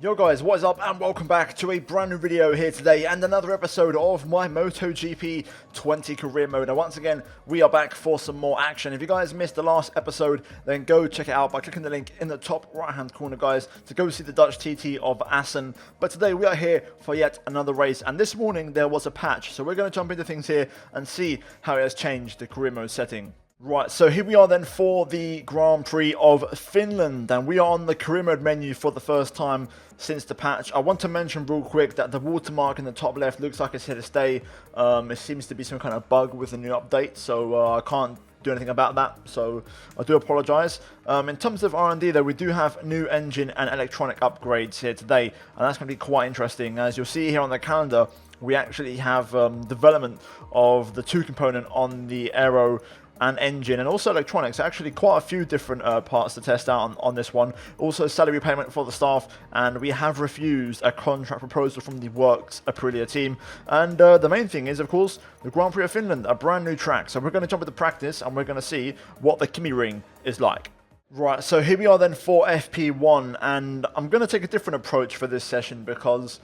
Yo guys, what is up and welcome back to a brand new video here today and another episode of my MotoGP 20 career mode. Now once again, we are back for some more action. If you guys missed the last episode, then go check it out by clicking the link in the top right hand corner, guys, to go see the Dutch TT of Assen. But today we are here for yet another race, and this morning there was a patch, so we're going to jump into things here and see how it has changed the career mode setting. Right, so here we are then for the Grand Prix of Finland, and we are on the career mode menu for the first time since the patch. I want to mention real quick that the watermark in the top left looks like it's here to stay. It seems to be some kind of bug with the new update, so I can't do anything about that, so I do apologise. In terms of R&D though, we do have new engine and electronic upgrades here today, and that's going to be quite interesting. As you'll see here on the calendar, we actually have development of the 2 component on the aero and engine, and also electronics. Actually quite a few different parts to test out on this one. Also salary payment for the staff, and we have refused a contract proposal from the Works Aprilia team. And the main thing is, of course, the Grand Prix of Finland, a brand new track. So we're going to jump into practice and we're going to see what the KymiRing is like. Right, so here we are then for FP1, and I'm going to take a different approach for this session because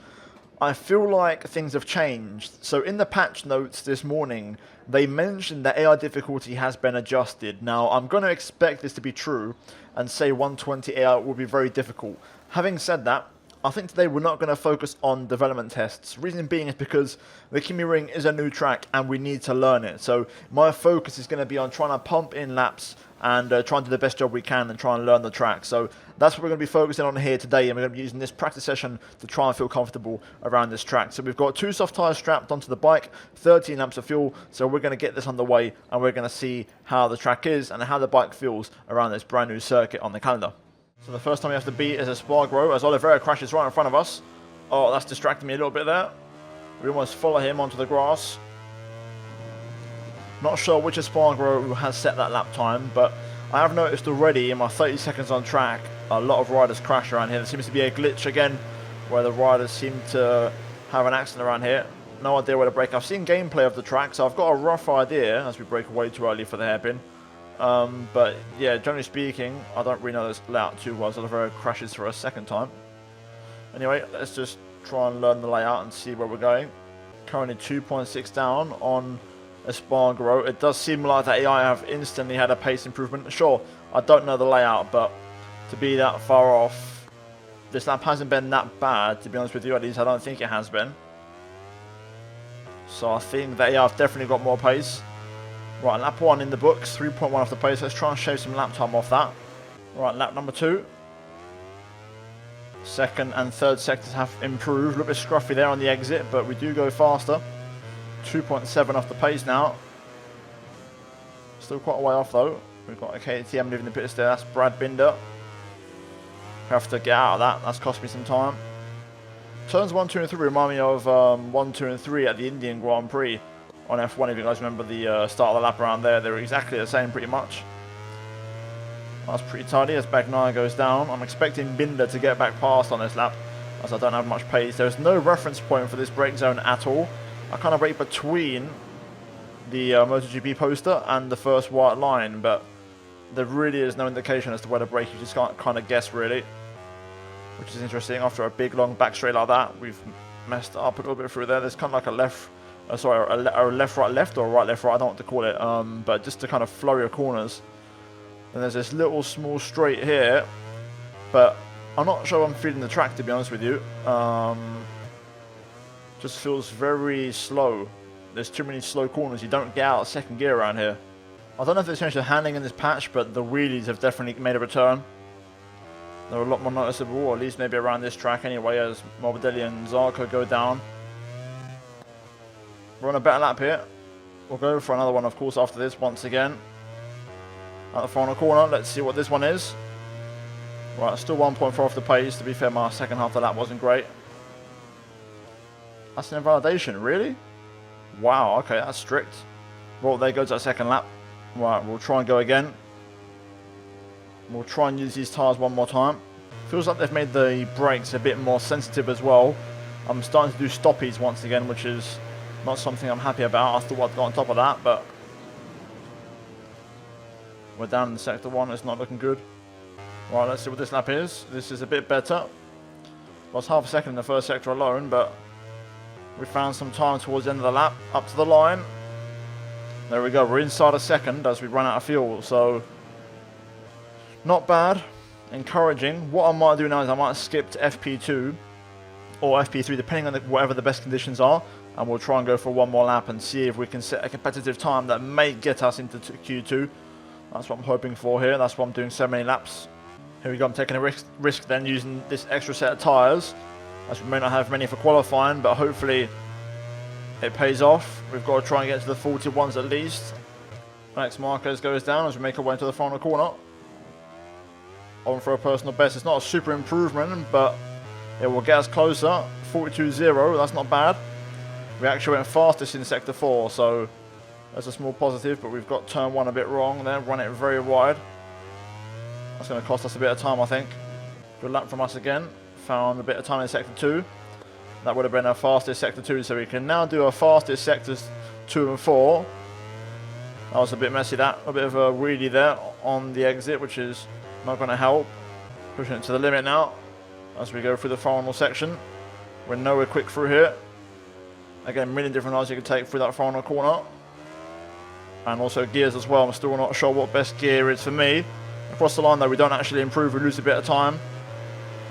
I feel like things have changed. So in the patch notes this morning, they mentioned that AI difficulty has been adjusted. Now, I'm going to expect this to be true and say 120 AI will be very difficult. Having said that, I think today we're not going to focus on development tests. Reason being is because the KymiRing is a new track and we need to learn it. So my focus is going to be on trying to pump in laps and try and do the best job we can and try and learn the track. So that's what we're going to be focusing on here today, and we're going to be using this practice session to try and feel comfortable around this track. So we've got 2 soft tyres strapped onto the bike, 13 laps of fuel, so we're going to get this underway and we're going to see how the track is and how the bike feels around this brand new circuit on the calendar. So the first time we have to beat is Espargaro as Oliveira crashes right in front of us. Oh, that's distracting me a little bit there. We almost follow him onto the grass. Not sure which Espargaro has set that lap time, but I have noticed already in my 30 seconds on track, a lot of riders crash around here. There seems to be a glitch again, where the riders seem to have an accident around here. No idea where to brake. I've seen gameplay of the track, so I've got a rough idea as we brake way too early for the hairpin. But yeah, generally speaking, I don't really know this layout too well, so Oliveira crashes for a second time. Anyway, let's just try and learn the layout and see where we're going. Currently 2.6 down on Espargaro. It does seem like that AI have instantly had a pace improvement. Sure, I don't know the layout, but to be that far off, this lap hasn't been that bad, to be honest with you. At least I don't think it has been. So I think that AI have definitely got more pace. Right, lap 1 in the books, 3.1 off the pace. Let's try and shave some lap time off that. Right, lap number 2. Second and third sectors have improved. A little bit scruffy there on the exit, but we do go faster. 2.7 off the pace now. Still quite a way off though. We've got a KTM leaving the pits there. That's Brad Binder. Have to get out of that. That's cost me some time. Turns 1, 2 and 3 remind me of 1, 2 and 3 at the Indian Grand Prix on F1. If you guys remember the start of the lap around there, they were exactly the same pretty much. That's pretty tidy as Bagnaia goes down. I'm expecting Binder to get back past on this lap as I don't have much pace. There's no reference point for this brake zone at all. I kind of brake between the MotoGP poster and the first white line, but there really is no indication as to where to brake. You just can't kind of guess really, which is interesting. After a big long back straight like that, we've messed up a little bit through there. There's kind of like a left, a left right left or right left right. I don't know what to call it, but just to kind of flow your corners. And there's this little small straight here, but I'm not sure I'm feeling the track, to be honest with you. Just feels very slow. There's too many slow corners. You don't get out of second gear around here. I don't know if they changed the handling in this patch, but the wheelies have definitely made a return. They're a lot more noticeable, or at least maybe around this track anyway, as Morbidelli and Zarco go down. We're on a better lap here. We'll go for another one, of course, after this once again. At the final corner, let's see what this one is. Right, still 1.4 off the pace. To be fair, my second half of the lap wasn't great. That's an invalidation, really? Wow, okay, that's strict. Well, there goes that second lap. Right, we'll try and go again. We'll try and use these tyres one more time. Feels like they've made the brakes a bit more sensitive as well. I'm starting to do stoppies once again, which is not something I'm happy about. I thought I'd got on top of that, but we're down in sector 1. It's not looking good. Right, let's see what this lap is. This is a bit better. Lost half a second in the first sector alone, but we found some time towards the end of the lap, up to the line. There we go, we're inside a second as we run out of fuel, so not bad, encouraging. What I might do now is I might skip to FP2 or FP3, depending on whatever the best conditions are, and we'll try and go for one more lap and see if we can set a competitive time that may get us into Q2. That's what I'm hoping for here, that's why I'm doing so many laps. Here we go, I'm taking a risk then using this extra set of tyres, as we may not have many for qualifying, but hopefully it pays off. We've got to try and get to the 41s at least. Next Marquez goes down as we make our way into the final corner. On for a personal best. It's not a super improvement, but it will get us closer. 42.0, that's not bad. We actually went fastest in sector 4, so that's a small positive, but we've got turn 1 a bit wrong there, run it very wide. That's going to cost us a bit of time, I think. Good lap from us again. Found a bit of time in sector 2. That would have been our fastest sector 2, so we can now do our fastest sectors 2 and 4. That was a bit messy, that. A bit of a wheelie there on the exit, which is not going to help. Pushing it to the limit now as we go through the final section. We're nowhere quick through here. Again, a million different lines you can take through that final corner. And also gears as well. I'm still not sure what best gear is for me. Across the line though, we don't actually improve, we lose a bit of time.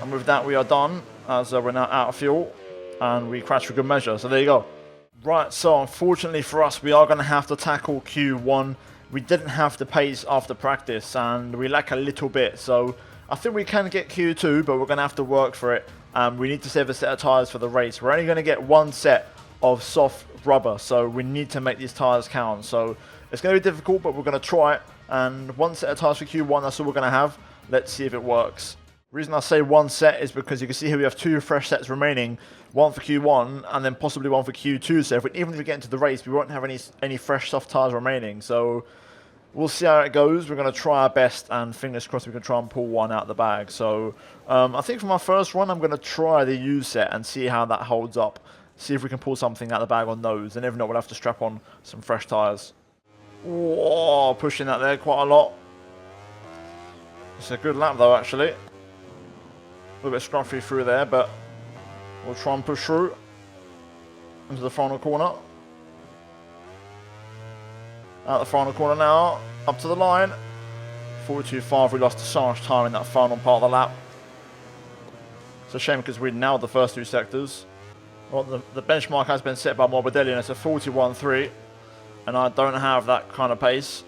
And with that we are done, as we're now out of fuel. And we crash for good measure, so there you go. Right, so unfortunately for us, we are going to have to tackle Q1. We didn't have the pace after practice, and we lack a little bit. So I think we can get Q2, but we're going to have to work for it. We need to save a set of tyres for the race. We're only going to get one set of soft rubber, so we need to make these tyres count. So it's going to be difficult, but we're going to try it. And one set of tyres for Q1, that's all we're going to have. Let's see if it works. The reason I say one set is because you can see here we have 2 fresh sets remaining, one for Q1 and then possibly one for Q2. So even if we get into the race, we won't have any fresh soft tyres remaining. So we'll see how it goes. We're going to try our best, and fingers crossed we can try and pull one out of the bag. So I think for my first run, I'm going to try the used set and see how that holds up. See if we can pull something out of the bag on those, and if not, we'll have to strap on some fresh tyres. Whoa, pushing that there quite a lot. It's a good lap though, actually. A little bit scruffy through there, but we'll try and push through into the final corner. Out the final corner now, up to the line. 42.5, we lost so much time in that final part of the lap. It's a shame because we nailed the first 2 sectors. Well, the benchmark has been set by Morbidelli, and it's a 41.3, and I don't have that kind of pace.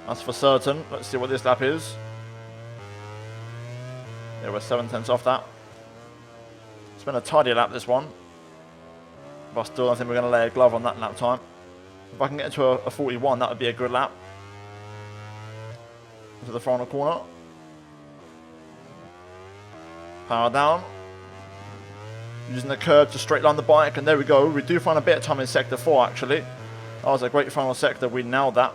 That's for certain. Let's see what this lap is. Yeah, we're 7/10 off that. It's been a tidy lap, this one. But I still don't think we're going to lay a glove on that lap time. If I can get into a 41, that would be a good lap. Into the final corner. Power down. Using the curb to straight line the bike, and there we go. We do find a bit of time in sector 4, actually. That was a great final sector. We nailed that.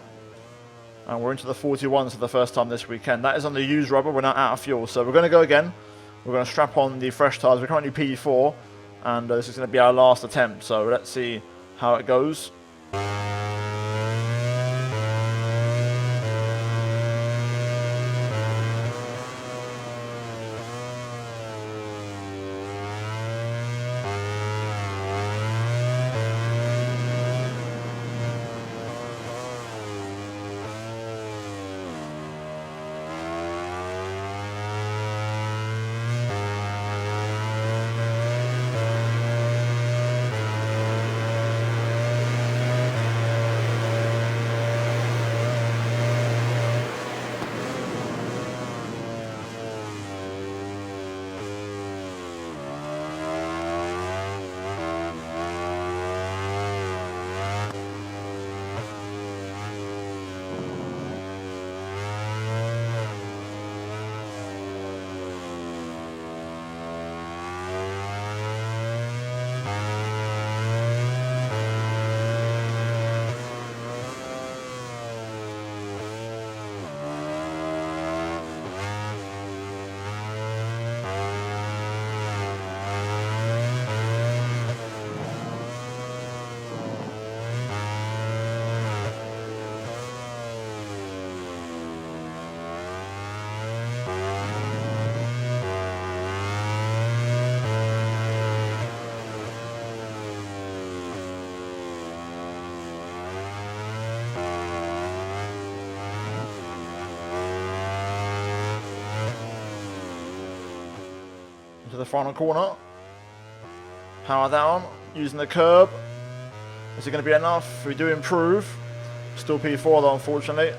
And we're into the 41s for the first time this weekend. That is on the used rubber. We're now out of fuel. So we're going to go again. We're going to strap on the fresh tyres. We're currently P4. And this is going to be our last attempt. So let's see how it goes. Into the final corner. Power down, using the curb. Is it going to be enough? We do improve. Still P4 though, unfortunately.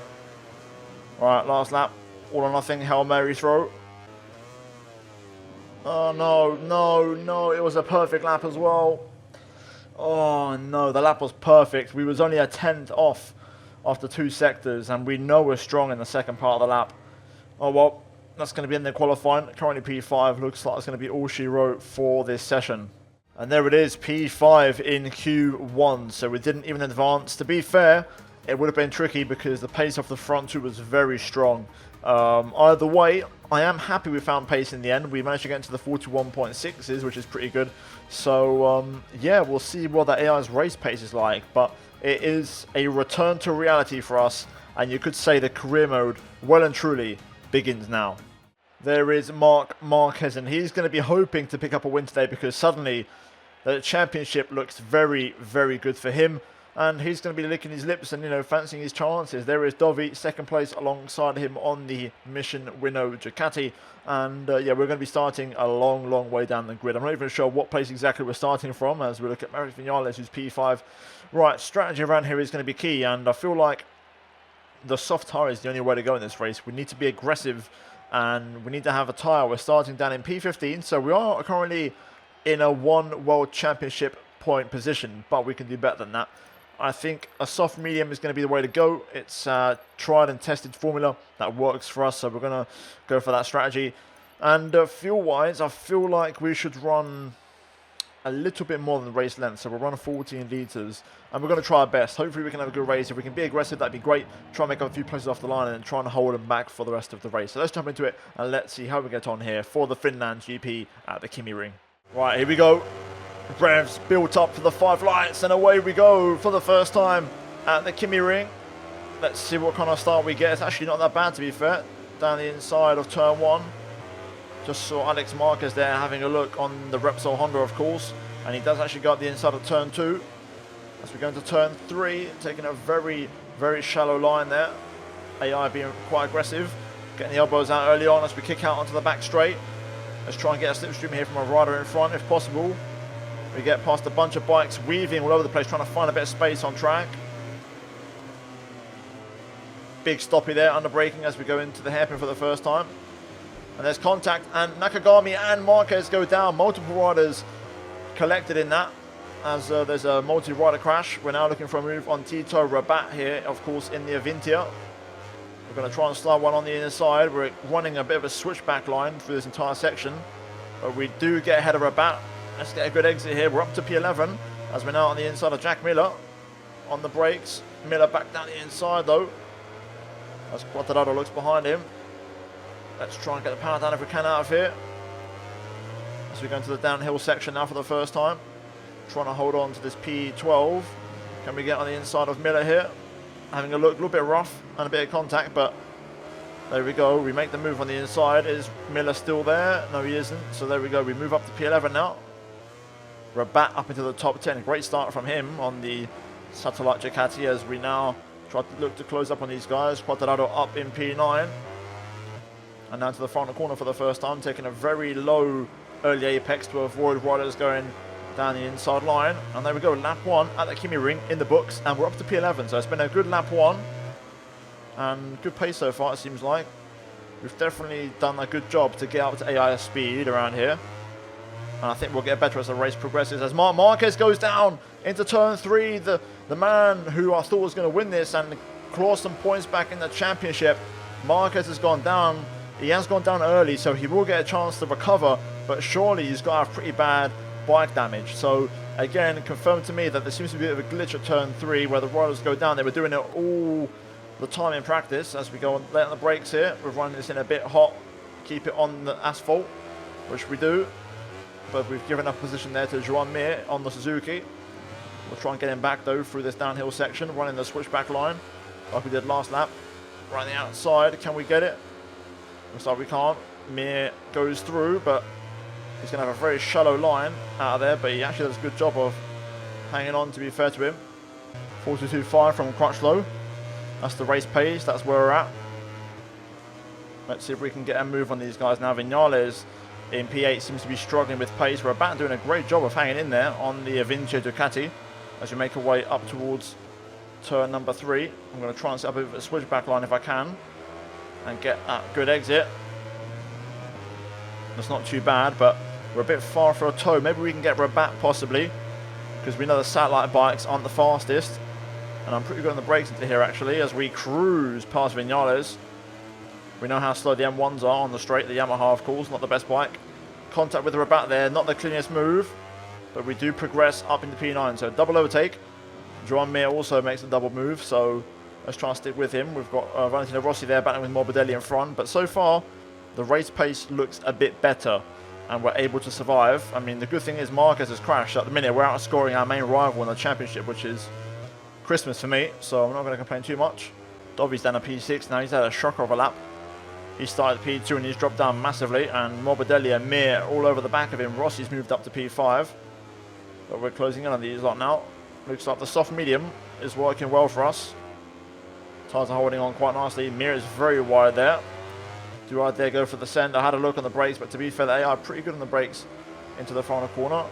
Alright, last lap. All or nothing, Hail Mary throw. Oh no, no, no, it was a perfect lap as well. Oh no, the lap was perfect. We was only a 10th off after 2 sectors, and we know we're strong in the second part of the lap. Oh well, that's going to be in the qualifying. Currently P5, looks like it's going to be all she wrote for this session. And there it is, P5 in Q1, so we didn't even advance. To be fair, it would have been tricky because the pace off the front two was very strong. Either way, I am happy we found pace in the end. We managed to get into the 41.6s, which is pretty good. So, yeah, we'll see what the AI's race pace is like. But it is a return to reality for us, and you could say the career mode, well and truly, begins now. There is Marc Marquez, and he's going to be hoping to pick up a win today because suddenly the championship looks very, very good for him. And he's going to be licking his lips and, you know, fancying his chances. There is Dovi, second place alongside him on the Mission Winnow Ducati. And, yeah, we're going to be starting a long, long way down the grid. I'm not even sure what place exactly we're starting from as we look at Maverick Vinales, who's P5. Right, strategy around here is going to be key. And I feel like the soft tyre is the only way to go in this race. We need to be aggressive and we need to have a tyre. We're starting down in P15, so we are currently in a 1 World Championship point position, but we can do better than that. I think a soft medium is going to be the way to go. It's a tried and tested formula that works for us, so we're going to go for that strategy. And fuel-wise, I feel like we should run a little bit more than race length, so we'll run 14 litres, and we're going to try our best. Hopefully we can have a good race. If we can be aggressive, that'd be great. Try and make up a few places off the line and try and hold them back for the rest of the race. So let's jump into it, and let's see how we get on here for the Finland GP at the KymiRing. Right, here we go. Revs built up for the 5 lights, and away we go for the first time at the KymiRing. Let's see what kind of start we get. It's actually not that bad, to be fair. Down the inside of turn 1. Just saw Alex Marquez there having a look on the Repsol Honda, of course. And he does actually go up the inside of turn 2. As we go into turn 3, taking a very, very shallow line there. AI being quite aggressive. Getting the elbows out early on as we kick out onto the back straight. Let's try and get a slipstream here from a rider in front, if possible. We get past a bunch of bikes weaving all over the place, trying to find a bit of space on track. Big stoppy there, under braking as we go into the hairpin for the first time. And there's contact, and Nakagami and Marquez go down. Multiple riders collected in that, as there's a multi-rider crash. We're now looking for a move on Tito Rabat here, of course, in the Avintia. We're going to try and slide one on the inside. We're running a bit of a switchback line through this entire section, but we do get ahead of Rabat. Let's get a good exit here. We're up to P11 as we're now on the inside of Jack Miller on the brakes. Miller back down the inside though, as Quattararo looks behind him. Let's try and get the power down if we can out of here. As we go into the downhill section now for the first time. Trying to hold on to this P12. Can we get on the inside of Miller here? Having a look, a little bit rough and a bit of contact, but there we go. We make the move on the inside. Is Miller still there? No, he isn't. So there we go. We move up to P11 now. Rabat up into the top 10. Great start from him on the Satellite Ducati as we now try to look to close up on these guys. Quattararo up in P9. And now to the front corner for the first time, taking a very low early apex to avoid riders going down the inside line. And there we go, lap 1 at the KymiRing in the books, and we're up to P11. So it's been a good lap 1 and good pace so far, it seems like. We've definitely done a good job to get up to AI speed around here. And I think we'll get better as the race progresses. As Marc Marquez goes down into turn 3, the man who I thought was going to win this and claw some points back in the championship. Marquez has gone down. He has gone down early, so he will get a chance to recover. But surely he's got to have pretty bad bike damage. So again, confirmed to me that there seems to be a bit of a glitch at turn 3 where the riders go down. They were doing it all the time in practice. As we go on, late on the brakes here, we're running this in a bit hot. Keep it on the asphalt, which we do. But we've given up position there to Joan Mir on the Suzuki. We'll try and get him back though through this downhill section, running the switchback line like we did last lap. Right on the outside, can we get it? Looks like we can't. Mir goes through, but he's going to have a very shallow line out of there, but he actually does a good job of hanging on, to be fair to him. 42.5 from Crutchlow. That's the race pace, that's where we're at. Let's see if we can get a move on these guys now. Vinales in P8 seems to be struggling with pace. Rabat doing a great job of hanging in there on the Vinci Ducati as we make our way up towards turn number 3. I'm going to try and set up a switchback line if I can and get a good exit. That's not too bad, but we're a bit far for a toe. Maybe we can get Rabat possibly, because we know the satellite bikes aren't the fastest. And I'm pretty good on the brakes into here actually as we cruise past Vinales. We know how slow the M1s are on the straight, the Yamaha of course, not the best bike. Contact with the Rabat there, not the cleanest move, but we do progress up into P9. So double overtake. Joan Mir also makes a double move, so let's try and stick with him. We've got Valentino Rossi there battling with Morbidelli in front, but so far the race pace looks a bit better and we're able to survive. I mean, the good thing is Marquez has crashed. At the minute we're outscoring our main rival in the championship, which is Christmas for me, so I'm not going to complain too much. Dovi's down a P6 now. He's had a shocker of a lap. He started P2 and he's dropped down massively, and Morbidelli and Mir all over the back of him. Rossi's moved up to P5, but we're closing in on these lot now. Looks like the soft medium is working well for us. Tyres are holding on quite nicely. Mir is very wide there. Do I dare go for the send? I had a look on the brakes, but to be fair, they are pretty good on the brakes into the final corner.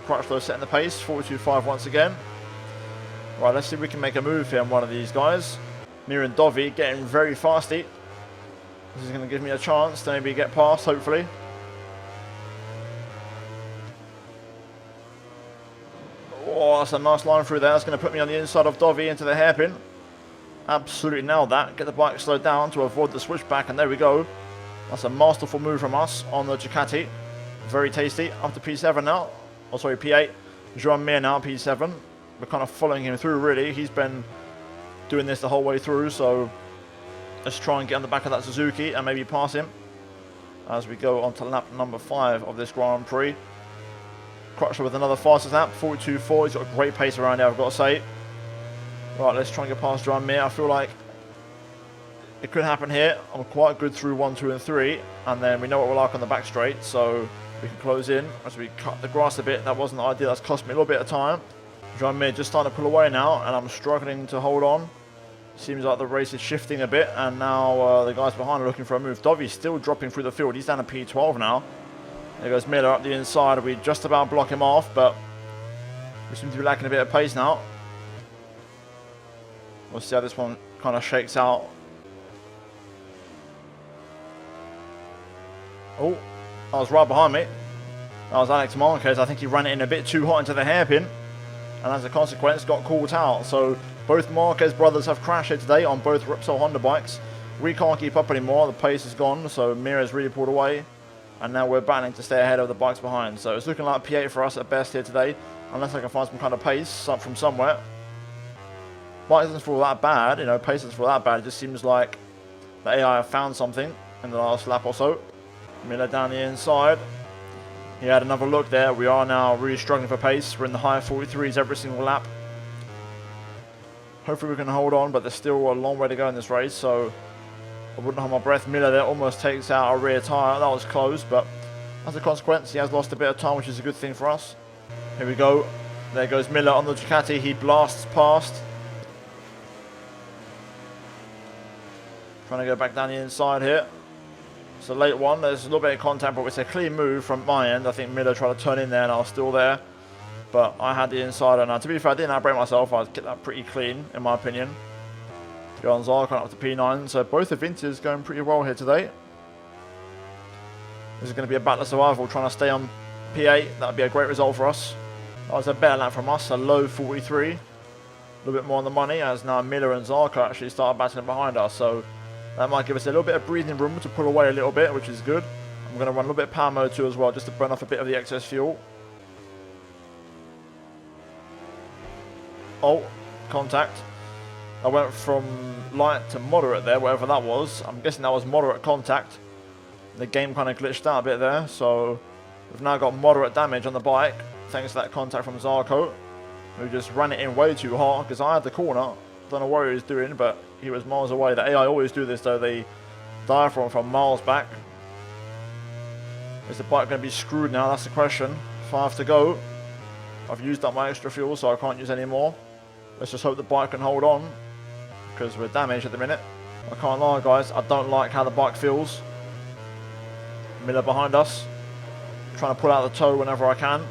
Crutchlow setting the pace, 42.5 once again. Right, let's see if we can make a move here on one of these guys. Mir and Dovi getting very fasty. This is going to give me a chance to maybe get past, hopefully. Oh, that's a nice line through there. That's going to put me on the inside of Dovi into the hairpin. Absolutely nailed that. Get the bike slowed down to avoid the switchback, and there we go. That's a masterful move from us on the Ducati. Very tasty. Up to P7 now. Oh, sorry, P8. Joan Mir now, P7. We're kind of following him through, really. He's been doing this the whole way through, so let's try and get on the back of that Suzuki and maybe pass him as we go on to lap number 5 of this Grand Prix. Crutchlow with another fastest lap, 42.4. He's got a great pace around here, I've got to say. Right, let's try and get past Joan Mir. I feel like it could happen here. I'm quite good through 1, 2 and 3, and then we know what we're like on the back straight, so we can close in as we cut the grass a bit. That wasn't ideal. That's cost me a little bit of time. Joan Mir just starting to pull away now, and I'm struggling to hold on. Seems like the race is shifting a bit, and now the guys behind are looking for a move. Dovi's still dropping through the field. He's down to P12 now. There goes Miller up the inside. We just about block him off, but we seem to be lacking a bit of pace now. We'll see how this one kind of shakes out. Oh, that was right behind me. That was Alex Marquez. I think he ran it in a bit too hot into the hairpin, and as a consequence got caught out. So both Marquez brothers have crashed here today on both Repsol Honda bikes. We can't keep up anymore. The pace is gone, so Mir has really pulled away, and now we're battling to stay ahead of the bikes behind. So it's looking like P8 for us at best here today, unless I can find some kind of pace up from somewhere. Bike doesn't feel that bad, you know, pace doesn't feel that bad. It just seems like the AI have found something in the last lap or so. Miller down the inside. He had another look there. We are now really struggling for pace. We're in the high 43s every single lap. Hopefully we can hold on, but there's still a long way to go in this race, so I wouldn't hold my breath. Miller there almost takes out our rear tyre. That was close, but as a consequence, he has lost a bit of time, which is a good thing for us. Here we go. There goes Miller on the Ducati. He blasts past. Trying to go back down the inside here. It's a late one. There's a little bit of contact, but it's a clean move from my end. I think Miller tried to turn in there, and I was still there. But I had the insider. Now, to be fair, I didn't outbrake myself. I kept that pretty clean, in my opinion. Johan Zark up to P9. So both the Vinces going pretty well here today. This is going to be a battle of survival, trying to stay on P8. That would be a great result for us. That was a better lap from us, a low 43. A little bit more on the money, as now Miller and Zarka actually started battling behind us. So that might give us a little bit of breathing room to pull away a little bit, which is good. I'm going to run a little bit of power mode too as well, just to burn off a bit of the excess fuel. Oh, contact. I went from light to moderate there, whatever that was. I'm guessing that was moderate contact. The game kind of glitched out a bit there, so we've now got moderate damage on the bike, thanks to that contact from Zarko, who just ran it in way too hard, because I had the corner. Don't know what he was doing, but he was miles away. The AI always do this, though. They dive from miles back. Is the bike going to be screwed now? That's the question. 5 to go. I've used up my extra fuel, so I can't use any more. Let's just hope the bike can hold on, because we're damaged at the minute. I can't lie, guys. I don't like how the bike feels. Miller behind us. Trying to pull out the toe whenever I can.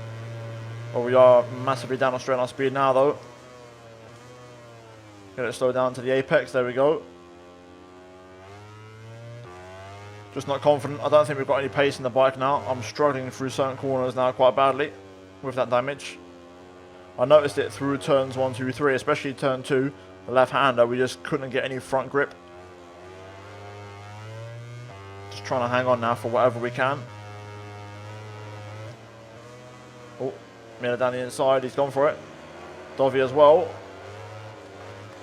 But we are massively down on straight line speed now though. Get it slowed down to the apex, there we go. Just not confident. I don't think we've got any pace in the bike now. I'm struggling through certain corners now quite badly with that damage. I noticed it through turns 1, 2, 3, especially turn 2, the left-hander. We just couldn't get any front grip. Just trying to hang on now for whatever we can. Oh, Miller down the inside. He's gone for it. Dovi as well.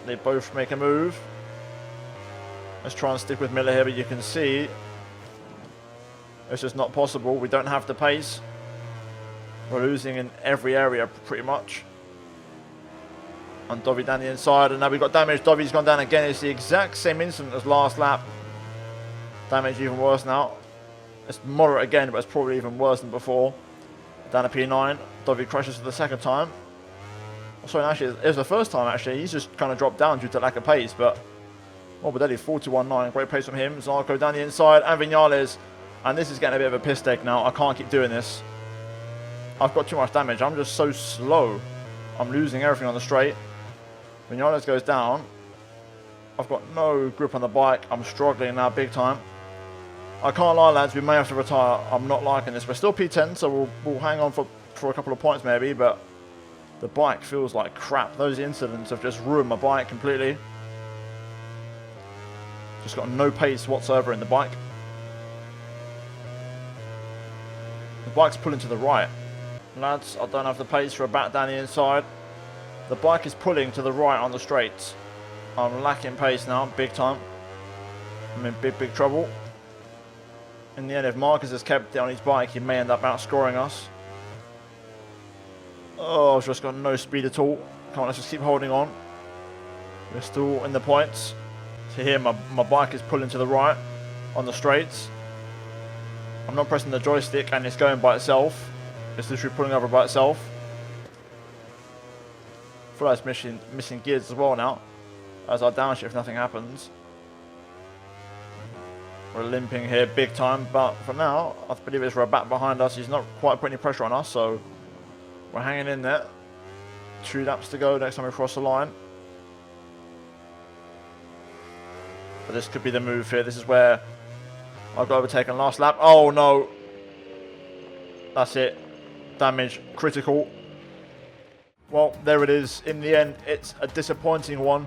They both make a move. Let's try and stick with Miller here, but you can see it's just not possible. We don't have the pace. We're losing in every area pretty much. And Dovi down the inside, and now we've got damage. Dovi's gone down again. It's the exact same incident as last lap. Damage even worse now. It's moderate again, but it's probably even worse than before. Down to P9. Dovi crashes for the second time. Sorry, actually, it was the first time actually. He's just kind of dropped down due to lack of pace, but Morbidelli 41.9. Great pace from him. Zarco down the inside, and Viñales. And this is getting a bit of a piss take now. I can't keep doing this. I've got too much damage. I'm just so slow. I'm losing everything on the straight. Viñales goes down. I've got no grip on the bike. I'm struggling now big time. I can't lie, lads. We may have to retire. I'm not liking this. We're still P10, so we'll hang on for a couple of points maybe, but the bike feels like crap. Those incidents have just ruined my bike completely. Just got no pace whatsoever in the bike. The bike's pulling to the right. Lads, I don't have the pace for a back down the inside. The bike is pulling to the right on the straights. I'm lacking pace now, big time. I'm in big trouble. In the end, if Marcus has kept it on his bike, he may end up outscoring us. Oh, I've just got no speed at all. Come on, let's just keep holding on. We're still in the points. So here, my bike is pulling to the right on the straights. I'm not pressing the joystick and it's going by itself. It's literally pulling over by itself. I feel like it's missing gears as well now. As I downshift if nothing happens. We're limping here big time, but for now, I believe it's Rabat behind us. He's not quite putting any pressure on us, so we're hanging in there. 2 laps to go next time we cross the line. But this could be the move here. This is where I got overtaken last lap. Oh no. That's it. Damage critical. Well, there it is. In the end, it's a disappointing one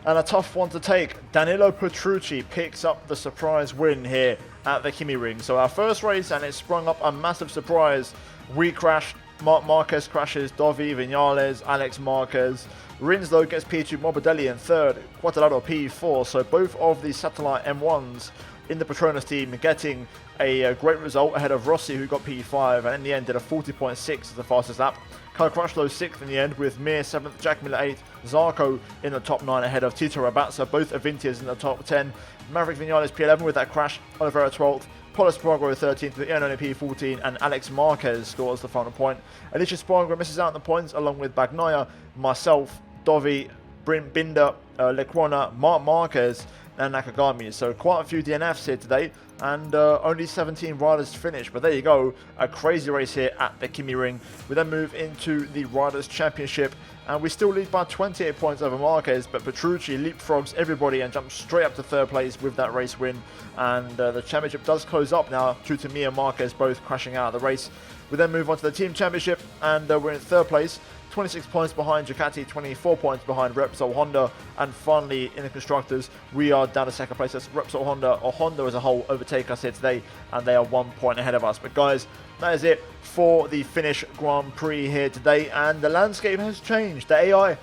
and a tough one to take. Danilo Petrucci picks up the surprise win here at the KymiRing. So our first race, and it sprung up a massive surprise. We crashed. Marc Marquez crashes. Dovi, Viñales, Alex Marquez. Rinslow gets P2, Morbidelli in third. Quartararo P4. So both of the satellite M1s in the Petronas team getting a great result ahead of Rossi, who got P5, and in the end did a 40.6 as the fastest lap. Kyle Crutchlow 6th in the end, with Mir 7th, Jack Miller 8th, Zarco in the top 9 ahead of Tito Rabat, so both Avintias in the top 10. Maverick Viñales P11 with that crash, Oliveira 12th, Paulo Spargo 13th with Iannone P14, and Alex Marquez scores the final point. Alicia Spargo misses out on the points along with Bagnaia, myself, Dovi, Binder, Lequana, Marc Marquez, and Nakagami. So quite a few DNFs here today, and only 17 riders finished. But there you go, a crazy race here at the KymiRing. We then move into the Riders' Championship, and we still lead by 28 points over Marquez, but Petrucci leapfrogs everybody and jumps straight up to third place with that race win. And the championship does close up now due to me and Marquez both crashing out of the race. We then move on to the Team Championship, and we're in third place. 26 points behind Ducati, 24 points behind Repsol Honda, and finally in the Constructors, we are down to second place. That's Repsol Honda, or Honda as a whole, overtake us here today, and they are 1 point ahead of us. But guys, that is it for the Finnish Grand Prix here today, and the landscape has changed. The AI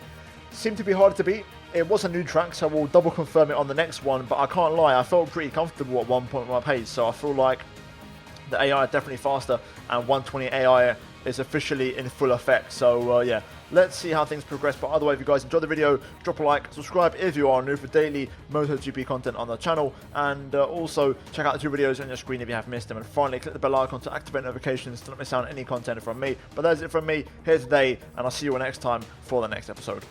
seemed to be harder to beat. It was a new track, so we'll double confirm it on the next one, but I can't lie, I felt pretty comfortable at 1 point with my pace, so I feel like the AI are definitely faster, and 120 AI is officially in full effect. So yeah, let's see how things progress. But otherwise, if you guys enjoyed the video, drop a like, subscribe if you are new for daily MotoGP content on the channel, and also check out the 2 videos on your screen if you have missed them, and finally click the bell icon to activate notifications to not miss out on any content from me. But that's it from me here today, and I'll see you all next time for the next episode.